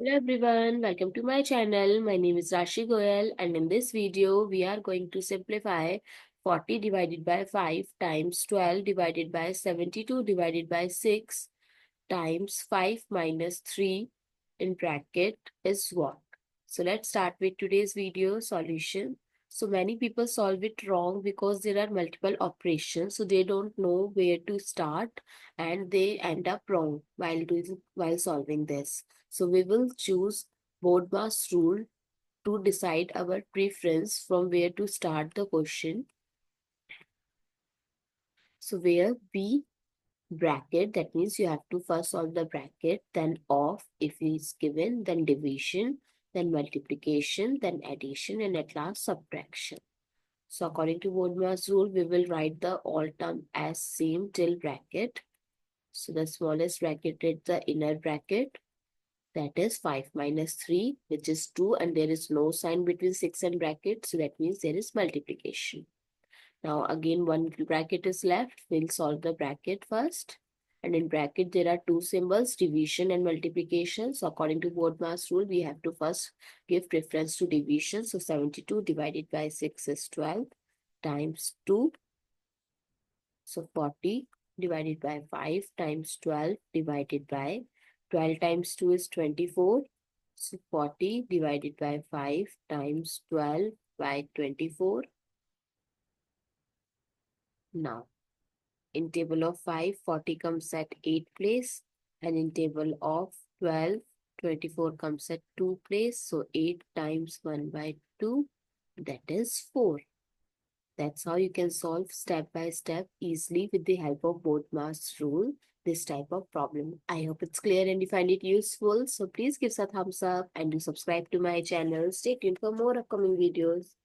Hello everyone, welcome to my channel. My name is Rashi Goyal and in this video we are going to simplify 40 divided by 5 times 12 divided by 72 divided by 6 times 5 minus 3 in bracket is what? So let's start with today's video solution. So many people solve it wrong because there are multiple operations, so they don't know where to start and they end up wrong while solving this. So we will choose BODMAS rule to decide our preference from where to start the question. So where we bracket, that means you have to first solve the bracket, then off if it's given, then division, then multiplication, then addition, and at last subtraction. So according to BODMAS rule, we will write the all term as same till bracket. So the smallest bracket is the inner bracket, that is 5 minus 3, which is 2, and there is no sign between 6 and bracket, so that means there is multiplication. Now again one bracket is left. We'll solve the bracket first. And in bracket there are two symbols, division and multiplication. So according to BODMAS rule, we have to first give preference to division. So 72 divided by 6 is 12 times 2. So 40 divided by 5 times 12 divided by 12 times 2 is 24. So 40 divided by 5 times 12 by 24. Now in table of 5, 40 comes at 8 place, and in table of 12, 24 comes at 2 place. So 8 times 1 by 2, that is 4. That's how you can solve step by step easily with the help of BODMAS rule this type of problem. I hope it's clear and you find it useful. So please give us a thumbs up and do subscribe to my channel. Stay tuned for more upcoming videos.